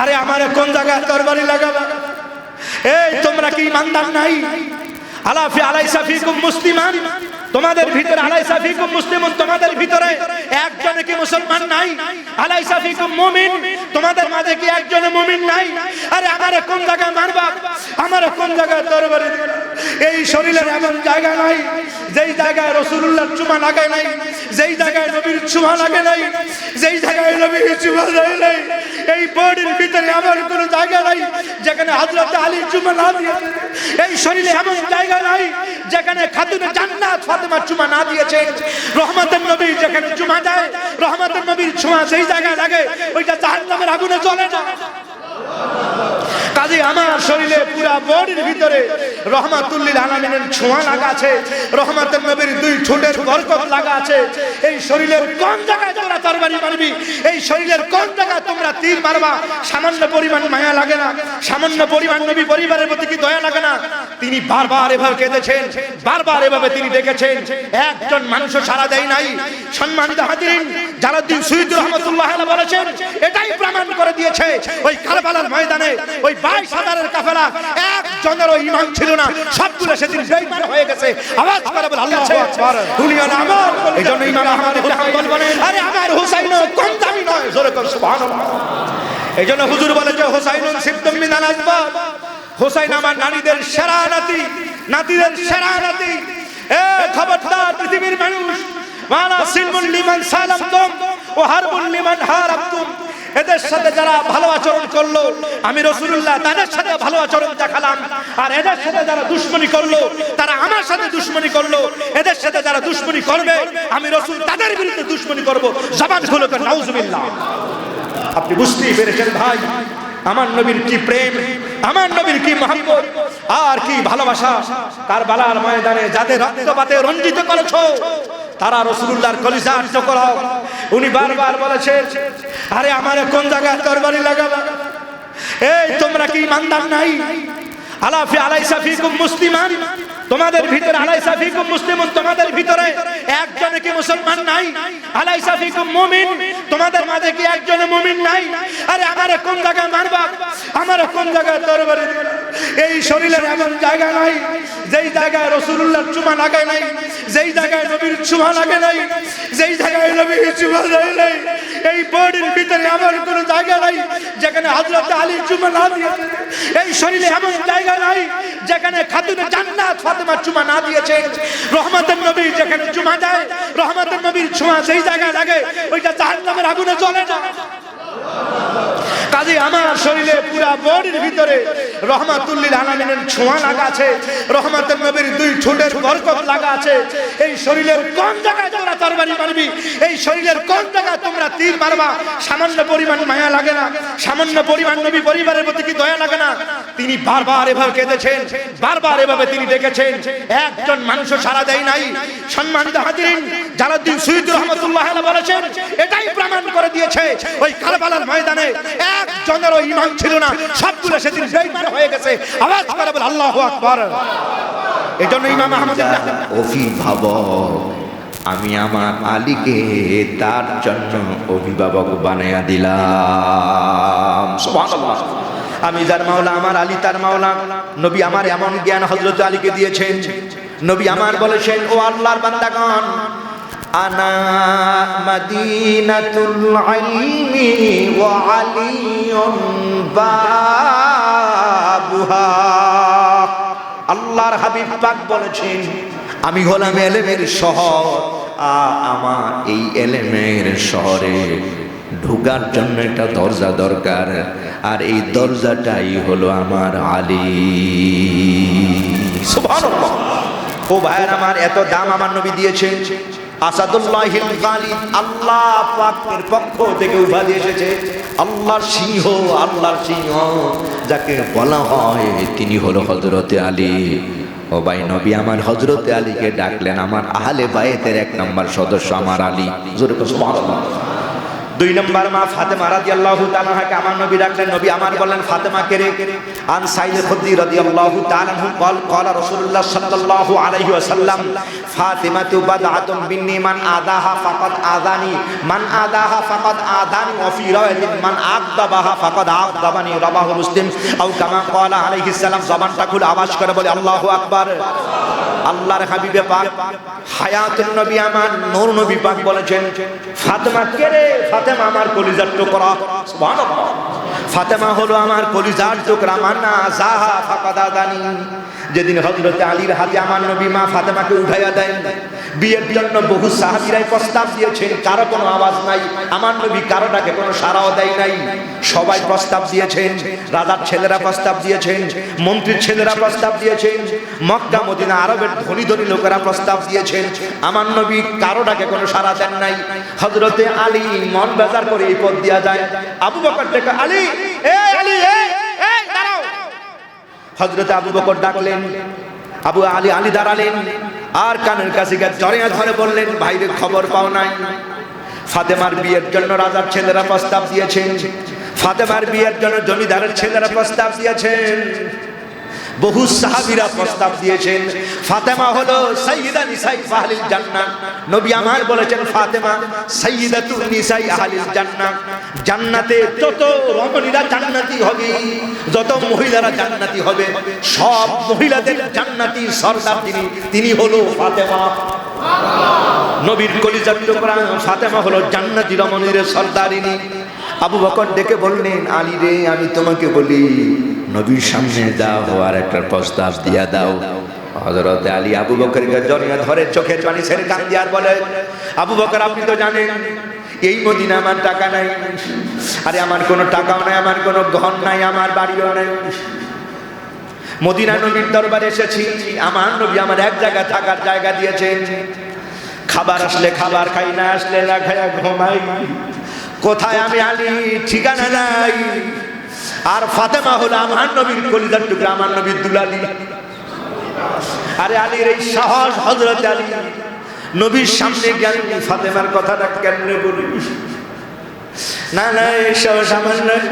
আরে আমারে কোন জায়গায় তরবারি লাগাবা? এই তোমরা কি ইমানদার নাই? আলাফি আলাইসা ফিকুম মুসলিমান, তোমাদের ভিতরে আলাইসা ফিকুম মুসলিমুন, তোমাদের ভিতরে একজন কি মুসলমান নাই? আলাইসা ফিকুম মুমিন, তোমাদের মাঝে কি একজন মুমিন নাই? আরে আমারে কোন জায়গায় মারবা? আমারে কোন জায়গায় তরবারি দিবা? এই শরীরের এমন জায়গা নাই যেই জায়গায় রাসূলুল্লাহর চুমা লাগে নাই, যেই জায়গায় নবীর চুমা লাগে নাই, যেই জায়গায় নবীর চুমা লাগে নাই। এই বডির ভিতরে আমার কোনো জায়গা নাই যেখানে হযরত আলী চুমা না দিয়েছে। এই শরীরে এমন জায়গা নাই যেখানে খাতুনে জান্নাত ফাতেমা চুমা না দিয়েছে। রহমতের নবী যেখানে চুমা দেয়, রহমতের নবীর ছোঁয়া যেই জায়গায় লাগে ওইটা জাহান্নামের আগুনে জ্বলে না। কাজে আমার শরীরে পুরা বডির ভিতরে রহমাতুল লিল আলামিনের ছোঁয়া লাগা আছে, রহমতের নবীর দুই ঠোঁটের বরকত লাগা আছে। এই শরীরের কোন জায়গায় তোমরা তরবারি মারবি? এই শরীরের কোন জায়গায় তোমরা তীর মারবা? সামান্য পরিমাণ মায়া লাগে না? সামান্য পরিমাণ নবী পরিবারের প্রতি কি দয়া লাগে না? তিনি বারবার এভাবে কেঁদেছেন, বারবার এভাবে তিনি ডেকেছেন, একজন মানুষও সাড়া দেয় নাই। সম্মানিত হাজিরিন, জালালউদ্দিন সুয়ুতী রাহমাতুল্লাহ আলাইহি বলেছেন, এটাই প্রমাণ করে দিয়েছে ওই কারবালার ময়দানে ওই 22,000-এর কাফেলা একজনেরও ঈমান ছিল না, সবগুলো সেদিন বেঈমান হয়ে গেছে। আওয়াজ করে বল আল্লাহু আকবার। দুনিয়া না আমার, এজন্য ইমাম আহমদ ইবনে হাম্বল বলেন, আরে আমার হুসাইনও কম দামি নয়, জোরে কর সুবহানাল্লাহ। এজন্য হুজুর বলেন যে হুসাইনুন সিবতুম মিনাল আসবাব, হুসাইন আমার নারীদের সেরা নাতি, নাতিদের সেরা নাতি। এ খবরদার পৃথিবীর মানুষ, ওয়ালা সিলমুল লিমান সালামতুম ওয়া হারবুল লিমান হারাবতুম। এদের সাথে যারা ভালো আচরণ করলো আমি রাসূলুল্লাহ তাদের সাথে ভালো আচরণ দেখালাম, আর এদের সাথে যারা দুশমনি করলো তারা আমার সাথে দুশমনি করলো। এদের সাথে যারা দুশমনি করবে আমি রাসূল তাদের বিরুদ্ধে দুশমনি করব। জবান খুলে কর নাউজুবিল্লাহ। আপনি বুঝতেই পেরেছেন ভাই, আমার নবীর কি প্রেম, আমার নবীর কি মহব্বত আর কি ভালোবাসা। কারবালার ময়দানে যাদের রক্তপাতে রঞ্জিত করেছো তারা রাসূলুল্লাহর কলিজার টুকরা। উনি বারবার বলেছেন, আরে আমারে কোন জায়গায় তরবারি লাগাবা? এই তোমরা কি ইমানদার নাই? আলাফি আলাইসা ফিকুম মুসলিমান, তোমাদের ভিতরে আলাইসা ফিকুম মুসলিমুন, তোমাদের ভিতরে একজন কি মুসলমান নাই? আলাইসা ফিকুম মুমিন, তোমাদের মাঝে কি একজন মুমিন নাই? আরে আমারে কোন জায়গায় মারবা? আমারে কোন জায়গায় তরবারি দিবা? এই শরীরের এমন জায়গা নাই যেই জায়গায় রাসূলুল্লাহর চুমা লাগে নাই, যেই জায়গায় নবীর চুমা লাগে নাই, যেই জায়গায় নবীর চুমা লাগে নাই। এই বডির ভিতরে আমার কোনো জায়গা নাই যেখানে হযরত আলী চুমা না দিয়েছে। এই শরীরে এমন জায়গা নাই যেখানে খাতুনে জান্নাত ফাতেমা চুমা না দিয়েছে। রহমতের নবী যেখানে চুমা দেয়, রহমতের নবীর ছোঁয়া যেই জায়গায় লাগে ওইটা জাহান্নামের আগুনে জ্বলে না। কাজে আমার শরীরে পুরা বডির ভিতরে রহমাতুল লিল আলামিনের ছোঁয়া লাগা আছে, রহমতের নবীর দুই ঠোঁটের বরকত লাগা আছে। এই শরীরের কোন জায়গায় তোমরা তরবারি মারবি? এই শরীরের কোন জায়গায় তোমরা তীর মারবা? সামান্য পরিমাণ মায়া লাগে না? সামান্য পরিমাণ নবী পরিবারের প্রতি কি দয়া লাগে না? তিনি বারবার এভাবে কেঁদেছেন, বারবার এভাবে তিনি ডেকেছেন, একজন মানুষও সাড়া দেয় নাই। সম্মানিত হাজিরিন, জালালউদ্দিন সুয়ুতী রাহমাতুল্লাহ আলাইহি বলেছেন, এটাই প্রমাণ করে দিয়েছে ওই কারবালার ময়দানে একজনেরও ঈমান ছিল না, সবগুলো সেদিন বেঈমান হয়ে গেছে। আওয়াজ করে বল আল্লাহু আকবার। এজন্য ইমাম আহমদ ইবনে হাম্বল, অভিভাবক আমি আমার আলীকে তার জন্য অভিভাবক বানায়া দিলাম। সুবহানাল্লাহ। আমি যার মাওলা আমার আলী তার মাওলা। নবী আমার এমন জ্ঞান হযরত আলীকে দিয়েছেন, নবী আমার বলেছেন, ও আল্লাহর বান্দাগণ, আনা মাদিনাতুল ইলমি ওয়া আলিয়ুন বাবুহা। আল্লাহর হাবিব পাক বলেছেন, আমি হলাম এলেমের শহর, আমার এই এলেমের শহরে ঢোকার জন্য একটা দরজা দরকার, আর এই দরজাটাই হলো আমার আলী। সুবহানাল্লাহ। ও ভাইয়ের আমার, এত দাম আমার নবী দিয়েছেন। আসাদুল্লাহিল গালিব, আল্লাহ পাকের পক্ষ থেকে উপাধি এসেছে আল্লাহর সিংহ, আল্লাহর সিংহ যাকে বলা হয় তিনি হলো হযরতে আলী। ও ভাই, নবী আমার হযরতে আলীকে ডাকলেন আমার আহলে বায়েতের 1 নম্বর সদস্য আমার আলী। জোরে করে সুবহানাল্লাহ। দুই নম্বর মা ফাতেমা রাদিয়াল্লাহু তাআলা আনহাকে আমার নবী ডাকলেন, নবী আমার বললেন ফাতেমা কে রে? আন সাইদ খুদরি রাদিয়াল্লাহু তাআলা আনহু قال رسول الله صلى الله عليه وسلم فاطمه بدعه مني من اذاها فقد اذاني من اذاها فقد اذاني وفي روايه من اغضبها فقد اغضبني رواه مسلم او كما قال عليه السلام। জবানটা খুলে আওয়াজ করে বলে আল্লাহু আকবার। আল্লাহর হাবিবে পাক হায়াতুন নবী আমার নূর নবী পাক বলেছেন ফাতেমা কে রে? ফাতেমা আমার কলিজার টুকরা। সুবহানাল্লাহ। ফাতেমা হলো আমার কলিজার টুকরা। মান্না জাহা ফাকাদাদানি। যেদিন হযরত আলীর হাতে আমার নবী মা ফাতেমাকে উঠাইয়া দেন, বিয়ের জন্য বহু সাহাবীরাই প্রস্তাব দিয়েছেন, কারো কোনো আওয়াজ নাই। আমার নবী কারোটাকে কোনো সাড়াও দেয় নাই। সবাই প্রস্তাব দিয়েছেন, রাজার ছেলেরা প্রস্তাব দিয়েছেন, মন্ত্রীর ছেলেরা প্রস্তাব দিয়েছেন, মক্কা মদিনা আরবের ধনী ধনী লোকেরা প্রস্তাব দিয়েছেন। আমার নবী কারোটাকে কোনো সাড়া দেন নাই। হযরতে আলী মন বেজার করে এই পথ দিয়া যায়। আবু বকর ডেকে আলী, এই আলী, এই দাঁড়াও। হযরতে আবু বকর ডাকলেন, আলী দাঁড়ালেন, আর কানের কাছে জড়িয়ে ধরে বললেন ভাইরে খবর পাও নাই? ফাতেমার বিয়ের জন্য রাজার ছেলেরা প্রস্তাব দিয়েছেন, ফাতেমার বিয়ের জন্য জমিদারের ছেলেরা প্রস্তাব দিয়েছেন, বহু সাহাবীরা প্রস্তাব দিয়েছেন। ফাতেমা হলো সাইয়্যিদা নিসাই আহলিল জান্নাহ। নবী আমার বলেছেন ফাতেমা সাইয়্যিদাতুন নিসাই আহলিল জান্নাহ। জান্নাতে যত রমণীরা জান্নাতি হবে, যত মহিলারা জান্নাতি হবে, সব মহিলাদের জান্নাতি সরদার তিনি হলো ফাতেমা। নবীর কলিজার টুকরা ফাতেমা হলো জান্নাতি রমণীর সরদারিনী। আবু বকর ডেকে বললেন আলী রে, আমি তোমাকে বলি নবীর সামনে দাও আর একটা প্রস্তাব দিয়া দাও। হযরত আলী আবু বকরকে জড়িয়ে ধরে চোখের পানি ছেড়ে কাঁদে আর বলে আবু বকর আপনি তো জানেন এই মদিনা আমার টাকা নাই। আরে আমার কোনো টাকাও নাই, আমার কোনো ঘর নাই, আমার বাড়িও নাই। মদিনা নবীর দরবারে এসেছি, আমার নবী আমার এক জায়গায় থাকার জায়গা দিয়েছেন। খাবার আসলে খাবার খাই, না আসলে না খাইয়া ঘুমাই। কোথায় আমি আলী ঠিকানা নাই। আর ফাতেমা হলো আমার নবীর কলিজার টুকরা, আমার নবীর দুলালি। আরে আলীর এই সাহস, হযরত আলী নবীর সামনে গেল, ফাতেমার কথাটা কেমনে বলি? না না এই সাহস আমার নাই।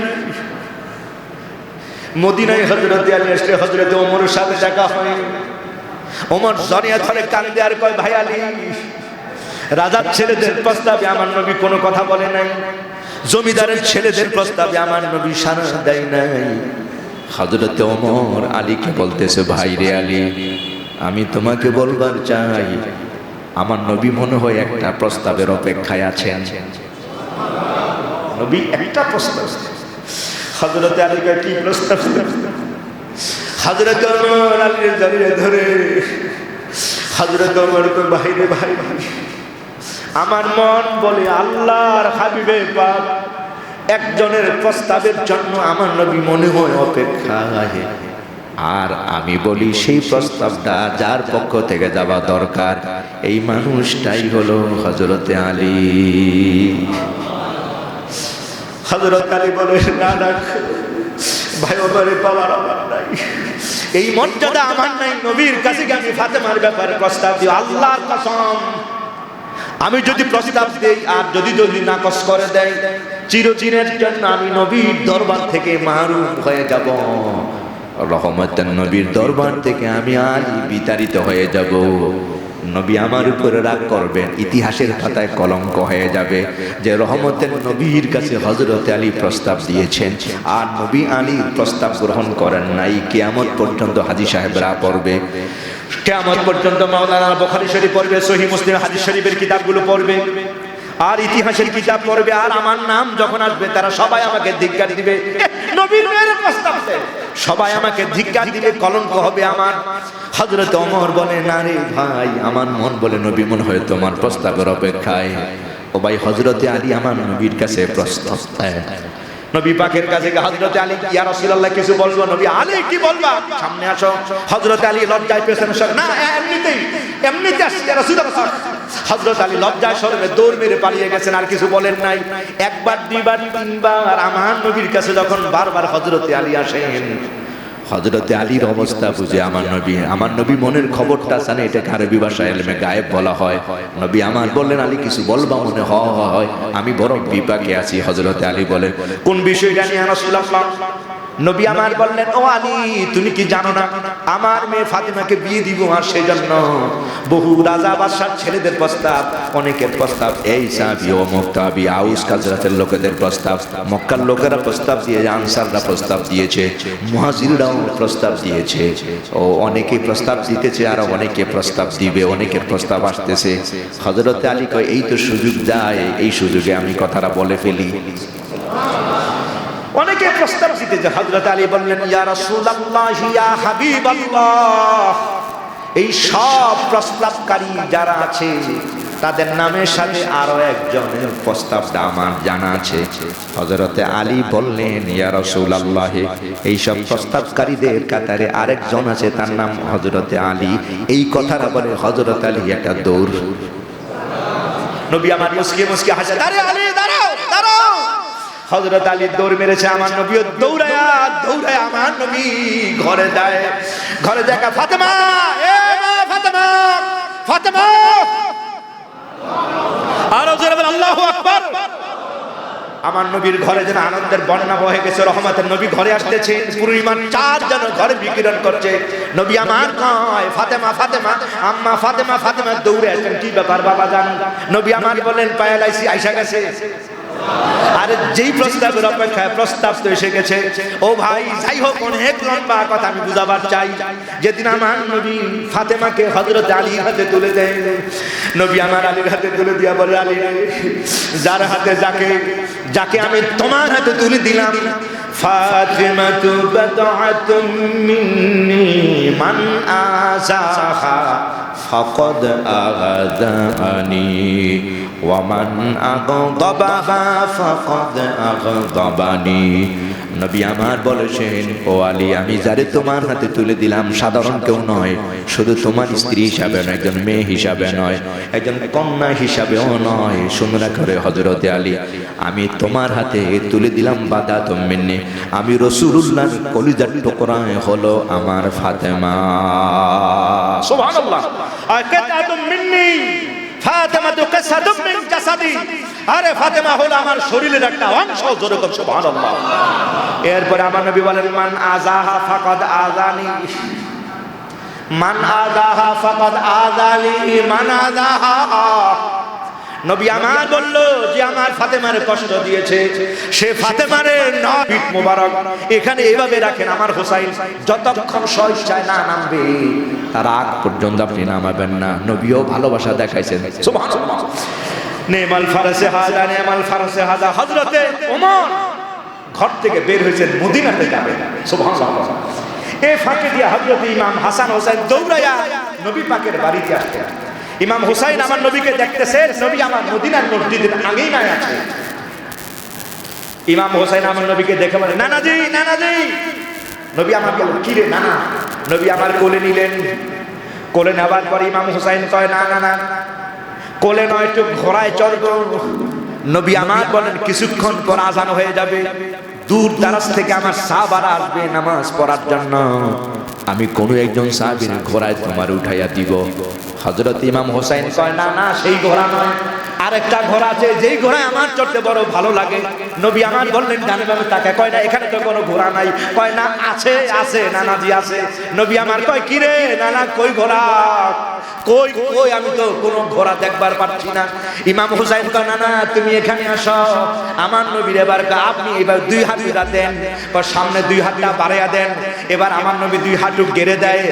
মদিনায় হযরত আলী আসলে হযরত ওমরের সাথে দেখা হয়। ওমর জড়িয়ে ধরে কান্দে আর কয় ভাই আলী, রাজার ছেলেদের প্রস্তাবে আমার নবী কোনো কথা বলে নাই, জমিদারের ছেলেদের প্রস্তাবে আমার নবী সাড়া দেয় নাই। হযরত ওমর আলীকে বলতেছে ভাই রে আলী, আমি তোমাকে বলবার চাই আমার নবী মনে হয় একটা প্রস্তাবের অপেক্ষায় আছেন। নবী একটা প্রস্তাব। হযরত আলীকে কি প্রস্তাব? হযরত ওমর আলীর জড়িয়ে ধরে হযরত ওমর কই ভাই রে ভাই, আমার মন বলে আল্লাহর হাবিবে পাক একজনের প্রস্তাবের জন্য আমার নবী মনে হয় অপেক্ষায়। আর আমি বলি সেই প্রস্তাবটা যার পক্ষ থেকে যাওয়া দরকার এই মানুষটাই হলো হযরতে আলী। হযরত আলী বলে না না ভাই, ওমরে পাওয়ার আমার নাই, এই মর্যাদা আমার নাই। নবীর কাছে আমি ফাতেমার ব্যাপারে প্রস্তাব দিই, আল্লাহর কসম আমি যদি প্রস্তাব দেই আর যদি নাকচ করে দেয়, চিরচিরের জন্য আমি নবীর দরবার থেকে মাহরুম হয়ে যাব। রহমতের নবীর দরবার থেকে আমি আজ বিতাড়িত হয়ে যাব। নবী আমার উপরে রাগ করবেন, ইতিহাসের খাতায় কলঙ্ক হয়ে যাবে যে রহমতের নবীর কাছে হযরত আলী প্রস্তাব দিয়েছেন আর নবী আলীর প্রস্তাব গ্রহণ করেন নাই। কিয়ামত পর্যন্ত হাজী সাহেবরা পড়বে, কিয়ামত পর্যন্ত মাওলানা বুখারী শরীফ পড়বে, সহিহ মুসলিম হাদিস শরীফের কিতাবগুলো পড়বে, আর ইতিহাসের কিতাব পড়বে। আর আমার নাম যখন আসবে তারা সবাই আমাকে ধিক্কার দিবে, নবীর মেয়ের প্রস্তাব দেয়, সবাই আমাকে ধিক্কার দিবে, কলঙ্ক হবে আমার। হযরত ওমর বলে না রে ভাই, আমার মন বলে নবী মনে হয় তোমার প্রস্তাবের অপেক্ষায়। ও ভাই, হযরতে আলী আমার নবীর কাছে প্রস্তাব দেয়। নবী পাকের কাছে হযরত আলী, ইয়া রাসূলুল্লাহ কিছু বলবো? নবী, আলী কি বলবা? সামনে আসো। হযরত আলী লজ্জায় পেছনে সরে, না এমনিতে আসছে ইয়া রাসূলুল্লাহ। হযরত আলী লজ্জায় সরে দৌড় মেরে পালিয়ে গেছেন, আর কিছু বলেন নাই। একবার দুইবার তিনবার আমার নবীর কাছে যখন বারবার হযরত আলী আসেন, হযরতে আলীর অবস্থা বুঝে আমার নবী মনের খবরটা জানে, এটাকে আরবি ভাষায় ইলমে গায়েব বলা হয়। নবী আমার বললেন, আলী কিছু বলবা মনে হয়? আমি বড় বিপাকে আছি। হযরতে আলী বলেন, কোন বিষয়টা নিয়ে রাসূলুল্লাহ? নবী আমার বললেন, ও আলী, তুমি কি জানো না আমার মেয়ে ফাতেমাকে বিয়ে দিব, আর সেই জন্য বহু রাজা বাদশার ছেলেদের প্রস্তাব, অনেকের প্রস্তাব, এই সাহাবী ও মুক্তাবি আউস কাজরাতের লোকেদের প্রস্তাব, মক্কার লোকেরা প্রস্তাব দিয়েছে, আনসাররা প্রস্তাব দিয়েছে, মুহাজিররাও প্রস্তাব দিয়েছে, ও অনেকে প্রস্তাব দিতেছে, আর অনেকে প্রস্তাব দিবে, অনেকের প্রস্তাব আসতেছে। হযরতে আলী কয়, এই তো সুযোগ যায়, এই সুযোগে আমি কথাটা বলে ফেলি। অনেকে প্রস্তাব দিতেছে। হযরত আলী বললেন, ইয়া রাসূলুল্লাহ, ইয়া হাবিবাল্লাহ, এই সব প্রস্তাবকারী যারা আছে তাদের নামের সাথে আরো একজনের প্রস্তাবটা আমার জানা আছে। হযরতে আলী বললেন, ইয়া রাসূলুল্লাহ, এই সব প্রস্তাবকারীদের কাতারে আরেকজন আছে, তার নাম হযরতে আলী। এই কথাটা বলে হযরত আলী একটা দৌড়। নবী আমার মুস্কি মুস্কি হাসে, আরে আলী দাঁড়াও দাঁড়াও। হযরত আলী দৌড় মেরেছে, আমার নবীও দৌড়ায়া আমার নবী ঘরে যায়। ঘরে দেখা ফাতেমা, এ মা ফাতেমা, ফাতেমা, আর জোরে বল আল্লাহু আকবার। আমার নবীর ঘরে যেন আনন্দের বন্যা বহে গেছে। রহমতের নবী ঘরে আসতেছে, পূর্ণিমার চাঁদ যেন ঘরে বিকিরণ করছে। নবী আমার কয়, ফাতেমা ফাতেমা, আম্মা ফাতেমা, ফাতেমা দৌড়ে আসেন, কি ব্যাপার বাবা জান? নবী আমার বলেন, পায়ালাইছি আইসা গেছে। আরে যেই প্রস্তাবের অপেক্ষায়, প্রস্তাব তো এসে গেছে। ও ভাই, যাই হোক, অনেক লম্বা কথা আমি বুঝাবার চাই। যেদিন আমার নবী ফাতেমাকে হযরত আলীর হাতে তুলে দেয়, নবী আমার আলীর হাতে তুলে দিয়া বলে, আলী, যার হাতে যাকে আমি তোমার হাতে তুলে দিলাম, ফাতিমাতু বাদআতুম মিন্নি মান আযাহা ফাকাদ আগাদানি ওয়া মান আগদাবাহা ফাকাদ আগদাবানি। নবী আমার বলেছেন, ও আলী, আমি যারে তোমার হাতে তুলে দিলাম সাধারণ কেউ নয়, শুধু তোমার স্ত্রী হিসাবে নয়, একজন মেয়ে হিসাবে নয়, একজন কন্যা হিসাবেও নয়। শুনে করে হযরতে আলী, আমি তোমার হাতে তুলে দিলাম বাদাতুম মিন্নি, আমি রাসূলুল্লাহর কলিজার টুকরা হলো আমার ফাতেমা। সুবহানাল্লাহ। আকাতাতুম মিন্নি ফাতেমাতু কাসাদুম মিন জাসাদি, আরে ফাতেমা হলো আমার শরীরের একটা অংশ। জোরে বল সুবহানাল্লাহ। এরপরে আমার নবী বলেন, মান আযাহা ফাকাদ আযানি, মান আযাহা ফাকাদ আযানি, মান আযাহা। নবী আমার বলল, যে আমার ফাতেমার কষ্ট দিয়েছে, সে ফাতেমার নবীত মোবারক এখানে এইভাবে রাখেন, আমার হোসাইন যতক্ষণ স্বেচ্ছায় না নামবে তার আগ পর্যন্ত আপনি নামাবেন না। নবীও ভালোবাসা দেখাইছেন। সুবহানাল্লাহ। নেমাল ফারাসে হাজা, নেমাল ফারাসে হাজা। হযরতে ওমর ঘর থেকে বের হয়েছেন, মদিনাতে যাবেন। সুবহানাল্লাহ। এই ফাঁকে দিয়ে হযরত ইমাম হাসান হোসেন দৌড়ায়া নবী পাকের বাড়িতে আসতেন। ইমাম হুসাইন আমার নবীকে দেখতেছেন, নবী আমার মদিনার মসজিদের আঙিনায় আছে। ইমাম হুসাইন আমার নবীকে দেখে বলে, নানাজি নানাজি। নবী আমার বলেন, কি রে নানা? নবী আমার কোলে নিলেন। কোলে নেওয়ার পর ইমাম হুসাইন কয়, না না না, কোলে নয়, একটু ঘোড়ায় চড়ব। নবী আমার বলেন, কিছুক্ষণ পর আজান হয়ে যাবে, দূর দারাজ থেকে আমার সাহাবারা আসবে নামাজ পড়ার জন্য, আমি কোনো একজন সাহাবীর ঘোড়ায় তোমার উঠাইয়া দিব। হযরত ইমাম হোসেন কয়, না না, সেই ঘোড়া নয়, আরেকটা ঘোড়া আছে, যেই ঘোড়ায় আমার চড়তে বড় ভালো লাগে। নবী আমার বললেন, ডানে বামে তাকে। কয় না, এখানে তো কোনো ঘোড়া নাই। কয় না, আছে আছে নানাজি আছে। নবী আমার কয়, কি রে নানা, কই ঘোড়া? কই কই, আমি তো কোনো ঘোড়া দেখবার পাচ্ছি না। ইমাম হুসাইন কয়, না না, তুমি এখানে আসো। আমার নবীর এবার আপনি এবার দুই হাত দেন, সামনে দুই হাতটা বাড়াইয়া দেন। এবার আমার নবী দুই হাঁটু গেড়ে দেয়,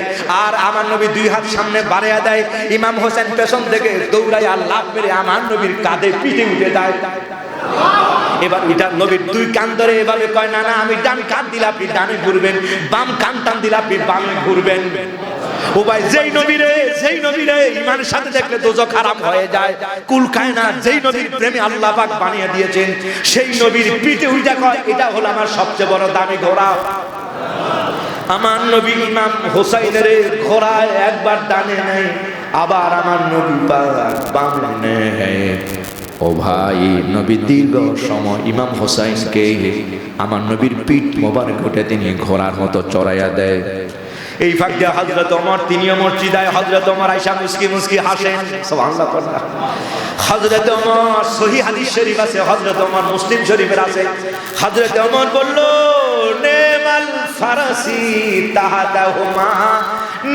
আর আমার নবী দুই হাত সামনে বাড়াইয়া দেয়। ইমাম হোসেন পেছন থেকে দৌড়াইয়া লাফ মেরে আমার নবীর কাঁধে পিঠে উঠে যায়। এবার এটা নবীর দুই কান ধরে এভাবে কয়, না না, আমি ডান কান দিলে আপনি ডানে ঘুরবেন, বাম কান টান দিলে আপনি বামে ঘুরবেন। ও ভাই, যেই নবীরে ইমানের সাথে দেখলে দোজখ হারাম হয়ে যায়, কুল খায় না। যেই নবীর প্রেমে আল্লাহ পাক বানিয়ে দিয়েছেন, সেই নবীর পিঠে উঠে কয়, এটা হলো আমার সবচেয়ে বড় দামি ঘোড়া। আমার নবী ইমাম হোসাইনের ঘোড়ায় একবার ডানে নেয়, আবার আমার নবী বামে নেয়। ও ভাই, নবী দীর্ঘ সময় ইমাম হোসাইনকে আমার নবীর পিঠ মোবারক উঠে তিনি ঘোড়ার মতো চড়াইয়া দেয়। এই ফাঁক দিয়ে হযরত ওমর তিনিও মসজিদায়, হযরত ওমর আয়েশা মুস্কি মুস্কি হাসেন। সুবহানাল্লাহ। হযরত ওমর সহিহ হাদিস শরীফ আছে, হযরত ওমর মুসলিম শরীফের আছে। হযরত ওমর বলল, নেমাল ফারসি তাহাতাহুমা,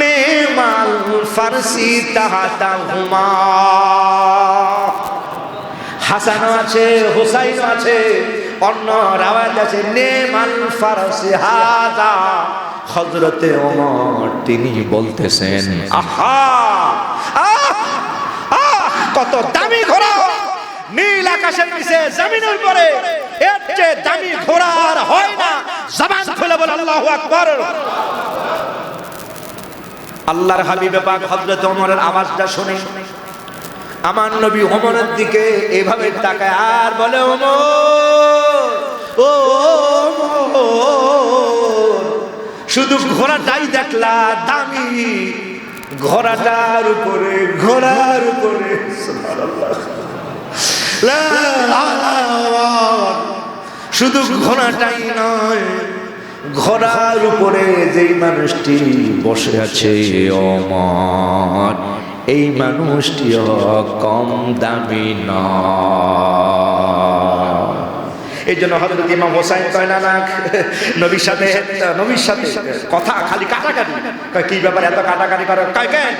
নেমাল ফারসি তাহাতাহুমা। হাসানও আছে, হুসাইনও আছে, অন্য রাওয়ায়াত আছে নেমাল ফারসি হাযা। হযরতে ওমর তিনি বলতেছেন, আহা কত দামি ঘোড়া, নীল আকাশের নিচে জমিনের উপরে এর চেয়ে দামি ঘোড়া আর হয় না। জবান খুলে বল আল্লাহু আকবার। আল্লাহর হাবিবে পাক হযরত ওমরের আওয়াজটা শুনে আমার নবী ওমরের দিকে এভাবে তাকায় আর বলে, ওমর ও ওমর, শুধু ঘোড়াটাই দেখলা দামি, ঘোড়াটার উপরে, ঘোড়ার উপরে সুবহানাল্লাহ, লা ইলাহা, শুধু ঘোড়াটাই নয়, ঘোড়ার উপরে যেই মানুষটি বসে আছে ওমর, এই মানুষটিও কম দামি নয়। এই জন্য হযরত ইমাম হোসাইন কয় না, নবীর সাথে কথা খালি কাটাকাটি। কয় কি ব্যাপার এত কাটাকাটি করে? কয় কেন?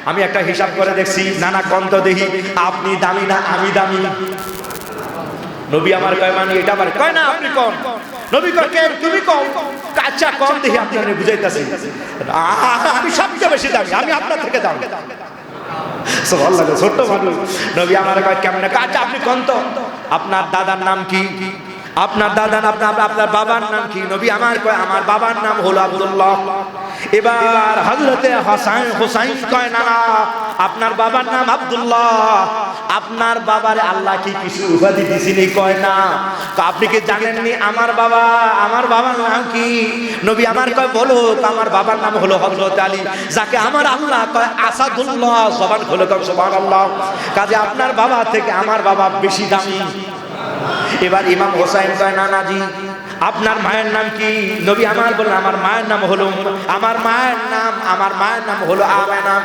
আমি একটা হিসাব করে দেখছি, নানা কন্ত দেখি আপনি দামি না আমি দামি। নবী আমার কয় মানে এটা আমার কয় না আপনি কম। নবী কয় কেন তুমি কম? আচ্ছা কম দেখি আপনাকে বুঝাইতাছি, আমি সবচেয়ে বেশি দামি, আমি আপনার থেকে দামি। সুবহানাল্লাহ, ছোট্ট মানুষ। নবী আমার কয় কেমনে? আচ্ছা আপনি কোন তো, আপনার দাদার নাম কি? আপনার দাদা আপনার বাবার নাম কি? নবী আমার কয় আমার বাবার নাম হলো আব্দুল্লাহ। এবার হযরতে হোসাইন কয় না, আপনার বাবার নাম আব্দুল্লাহ। আপনার বাবার আল্লাহ কি কিছু উপাধি দিছিনি? কয় না। আপনি কি জানেননি আমার বাবার নাম কি? নবী আমার কয় বলো। আমার বাবার নাম হলো হযরত আলী, যাকে আমার আল্লাহ কয় আসাদুল্লাহ। জবান খুলে কয় সুবহানাল্লাহ। কাজে আপনার বাবা থেকে আমার বাবা বেশি দামি। এবার ইমাম হোসাইন কয় নানাজি আপনার মায়ের নাম কি? নবী আমার বললেন আমার মায়ের নাম হলো আমেনা।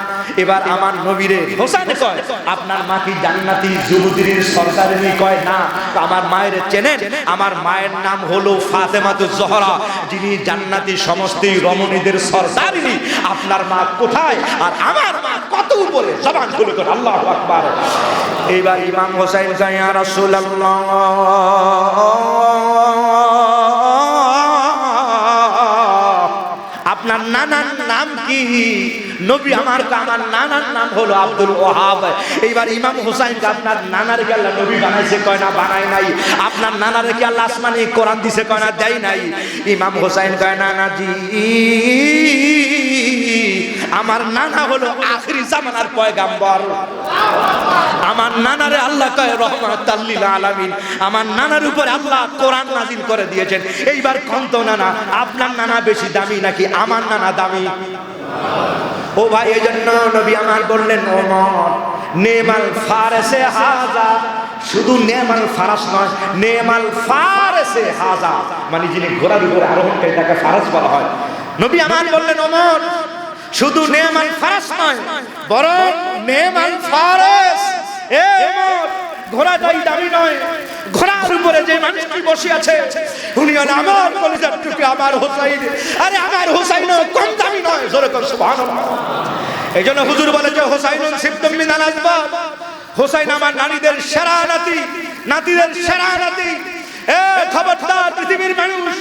এবার আমার নবীরে হোসেন কয় আপনার মা কি জান্নাতি যুবতীর সরদারিনী? কয় না। আমার মায়ের চেনেন? আমার মায়ের নাম হলো ফাতেমাতুজ জোহরা, যিনি জান্নাতি সমস্ত রমণীদের সরদারিনী। আপনার মা কোথায় আর আমার মা কত উপরে? জবান খুলে কর আল্লাহু আকবার। এবার ইমাম হোসেন কয় ইয়া রাসূলুল্লাহ, আপনার নানার নাম কি? নবী আমার নানার নাম হলো আব্দুল ওয়াহাব। এইবার ইমাম হোসাইন আপনার নানার কি আল্লাহ নবী বানাইছে? কয় না বানাই নাই। আপনার নানার কি আল্লাহ আসমানে কোরআন দিছে? কয় না দেয় নাই। ইমাম হোসাইন কয় নানাজি আমার নানা হলো আখিরি জামানার পয়গাম্বর। আমার নানারে আল্লাহ কয় রহমাতাল লিল আলামিন। আমার নানার উপরে আল্লাহ কোরআন নাযিল করে দিয়েছেন। এইবার কন্ত নানা আপনার নানা বেশি দামি নাকি আমার নানা দামি? ও ভাই, এই জন্য নবী আমার বললেন ওমর নেমাল ফারসে হাজা। শুধু নেমাল ফারাস নয়, নেমাল ফারসে হাজা, মানে যিনি ঘোড়ার উপরে আরোহণকারী তাকে ফারাস বলা হয়। নবী আমার বললেন ওমর শুধু নেমাল ফারাস নয়, বরং নেমাল ফারস। এ ওমর, ঘোড়াটাই দামি নয়, ঘোড়ার উপরে যে মানুষটি বসে আছে উনি হলেন আমার কলিজার টুকরা, আমার হোসাইন। আরে আমার হোসাইনও কম দামি নয়। জোরে কর সুবহানাল্লাহ। এই জন্য হুজুর বলে যে হোসাইনুন সিবতুম মিনাল আসবাব, হোসাইন আমার নারীদের সেরা নাতি, নাতিদের সেরা নাতি। এ খবরদার পৃথিবীর মানুষ,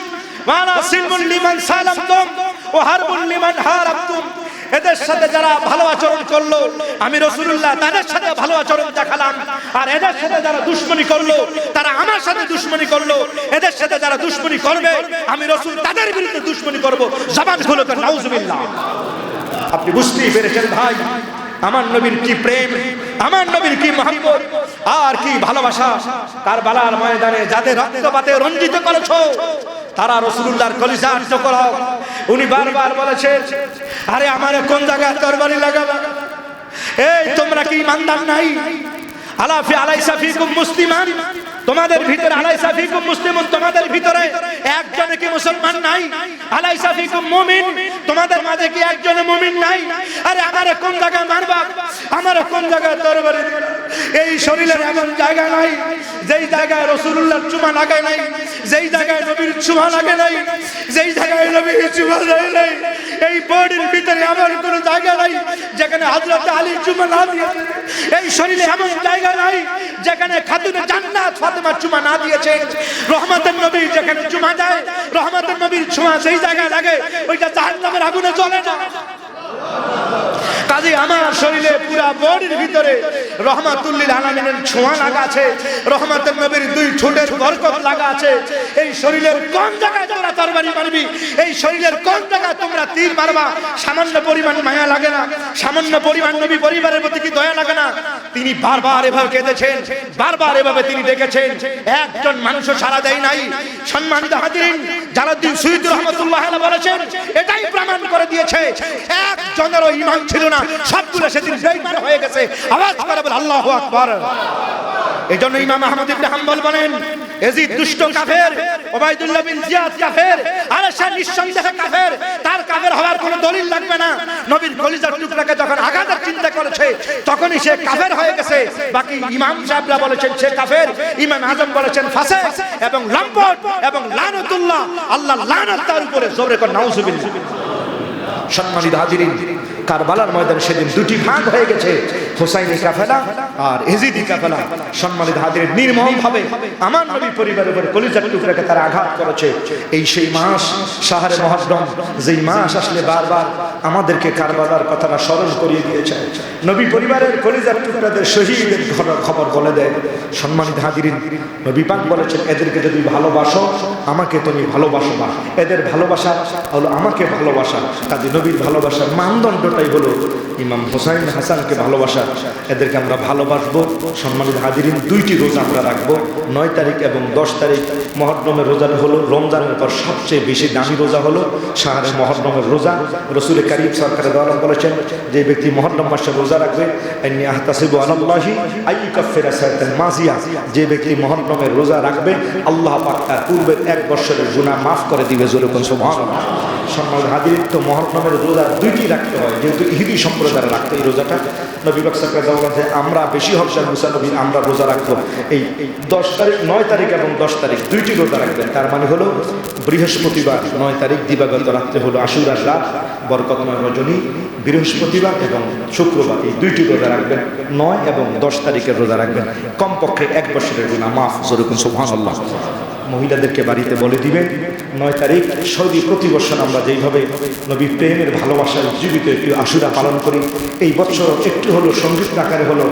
মালা সিলমুল লিমান সালামতুম ওয়া হারবুল লিমান হারাবতুম। এদের সাথে যারা ভালো আচরণ করলো আমি রাসূলুল্লাহ তাদের সাথে ভালো আচরণ দেখালাম, আর এদের সাথে যারা দুশমনি করলো তারা আমার সাথে দুশমনি করলো। এদের সাথে যারা দুশমনি করবে আমি রাসূল তাদের বিরুদ্ধে দুশমনি করব। জবান খুলে কর নাউজুবিল্লাহ। আপনি বুঝতেই পেরেছেন ভাই আমার নবীর কি প্রেম, আমার নবীর কি মহব্বত আর কি ভালোবাসা। কারবালার ময়দানে যাদের রক্তপাতে রঞ্জিত করেছো তারা রাসূলুল্লাহর কলিজার টুকরা। উনি বারবার বলেছেন আরে আমারে কোন জায়গায় তরবারি লাগাবে? এই তোমরা কি ইমানদার নাই? আলাফি আলাইসা ফিকুম মুসলিমান, তোমাদের ভিতরে আলাইসা ফিকুম মুসলিমুন, তোমাদের ভিতরে একজন কি মুসলমান নাই? আলাইসা ফিকুম মুমিন, তোমাদের মাঝে কি একজন মুমিন নাই? আরে আমারে কোন জায়গায় মারবা, আমারে কোন জায়গায় তরবারি দিবা? এই শরীরের এমন জায়গা নাই যেই জায়গায় রাসূলুল্লাহর চুমা লাগে নাই, যেই জায়গায় নবীর চুমা লাগে নাই, যেই জায়গায় নবীর চুমা লাগে নাই। এই বডির ভিতরে এমন কোন জায়গা নাই যেখানে হযরত আলী চুমা না দিয়েছে। এই শরীরে এমন জায়গা নাই যেখানে খাতুনে জান্নাত ফাতেমা চুমা না দিয়েছে। রহমতের নবী যেখানে চুমা দেয়, রহমতের নবীর ছোঁয়া সেই জায়গায় লাগে, ওইটা জাহান্নামের আগুনে জ্বলে না। কাজে আমার শরীরে পুরা বডির ভিতরে রহমাতুল লিল আলামিনের ছোঁয়া লাগা আছে, রহমতের নবীর দুই ঠোঁটের বরকত লাগা আছে। এই শরীরের কোন জায়গায় তোমরা তরবারি মারবি, এই শরীরের কোন জায়গায় তোমরা তীর মারবা, সামান্য পরিমাণ মায়া লাগে না? সামান্য পরিমাণ নবী পরিবারের প্রতি কি দয়া লাগে না? তিনি বারবার এভাবে কেঁদেছেন, বারবার এভাবে তিনি ডেকেছেন, একজন মানুষও সাড়া দেয় নাই। সম্মানিত হাজিরিন, জালালউদ্দিন সুয়ুতী রাহমাতুল্লাহ আলাইহি বলেছেন, এটাই প্রমাণ করে দিয়েছে একজনেরও ঈমান ছিল না, সবগুলো সেদিন বেঈমান হয়ে গেছে। আওয়াজ করে বল আল্লাহু আকবার। এইজন্য ইমাম আহমদ ইবনে হাম্বল বলেন, ইয়াজিদ দুষ্ট কাফের, উবাইদুল্লাহ বিন জিয়াদ কাফের, আর সে নিঃসন্দেহে কাফের, তার কাফের হওয়ার কোনো দলিল লাগবে না। নবীর কলিজার টুকরাকে যখন আঘাতের চিন্তা করেছে তখনই সে কাফের হয়ে গেছে। বাকি ইমাম সাহেবরা বলেছেন সে কাফের, ইমাম আজম বলেছেন ফাসিক এবং লম্পট এবং লানাতুল্লাহ, আল্লাহ লানাত তার উপরে। জোরে করে নাউজুবিল্লাহ। সম্মানিত হাজিরিন, কারবালার ময়দানে সেদিন দুটি ভাগ হয়ে গেছে, হুসাইনি কাফেলা আর ইজিদি কাফেলা। সম্মানিত হাজিরিন, নির্মমভাবে আমার নবী পরিবারের উপর কলিজার টুকরাকে তারা আঘাত করেছে। এই সেই মাস শাহরে মুহররম, যেই মাস আসলে বারবার আমাদেরকে কারবালার কথাটা স্মরণ করিয়ে দিয়েছে। নবী পরিবারের কলিজার টুকরাদের শহীদের খবর বলে দেয়। সম্মানিত হাজিরিন, নবী পাক বলেছেন, এদেরকে যদি ভালোবাসো আমাকে তুমি ভালোবাসো না, এদের ভালোবাসা হলো আমাকে ভালোবাসা। কাজে নবীর ভালোবাসার মানদণ্ডটাই হলো ইমাম হোসাইন হাসানকে ভালোবাসা। এদেরকে আমরা ভালোবাসবো। সম্মানিত হাজিরিন, দুইটি রোজা আমরা রাখবো, 9 তারিখ এবং 10 তারিখ। মুহররমের রোজা হলো রমজানের পর সবচেয়ে বেশি দামি রোজা হলো শাহরে মুহররমের রোজা। রাসূল কারীম সরকারে দোয়া বলেছেন, যে ব্যক্তি মুহররম মাসে রোজা রাখবে, আইনি আহতাসিবু আলাল্লাহি আইয়ুকাফিরা সানাতাল মাজিয়া, যে ব্যক্তি মুহররমের রোজা রাখবে আল্লাহ পাক তার পূর্বের 1 বছরের গুনাহ মাফ করে দিবে। জোরে কোন সুবহানাল্লাহ। সম্মানিত হাজিরিন, তো মুহররমের রোজা দুইটি রাখতে হয়, যেহেতু ইহুদি সম্প্রদায় রাখতে এই রোজাটা। নবী পাক সাল্লাল্লাহু আলাইহি ওয়াসাল্লাম আমরা বেশি হকদার মুসানবী আমরা রোজা রাখবো এই 10 তারিখ, 9 তারিখ এবং 10 তারিখ দুইটি রোজা রাখবেন। তার মানে হলো বৃহস্পতিবার 9 তারিখ দিবাগত রাত্রে হলো আশুরার রাত, বরকতময় রজনী, বৃহস্পতিবার এবং শুক্রবার এই দুইটি রোজা রাখবেন। 9 এবং 10 তারিখের রোজা রাখবেন, কমপক্ষে 1 বছরের গুনাহ মাফ। যেরকম সুবহানাল্লাহ। মহিলাদেরকে বাড়িতে বলে দিবেন 9 তারিখ সৌদি প্রতি বছর আমরা যেইভাবে নবী প্রেমের ভালোবাসার জীবিত একটি আশুরা পালন করি, এই বছর একটু হলো সংযুক্ত আকারে হলো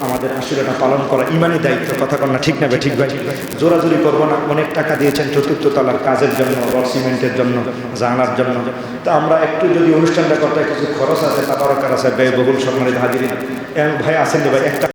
আমাদের আশুরাটা পালন করা ইমানি দায়িত্ব। কথা কন না, ঠিক না ঠিক ভাই? জোরাজোরি করবো না। অনেক টাকা দিয়েছেন 4th তলার কাজের জন্য, রড সিমেন্টের জন্য, জানালার জন্য। তা আমরা একটু যদি অনুষ্ঠানটা করতে কিছু খরচ আছে, তাবারকার আছে, ব্যয়বহুল। সম্মানিত হাজিরিন, ভাই আসেন ভাই একটা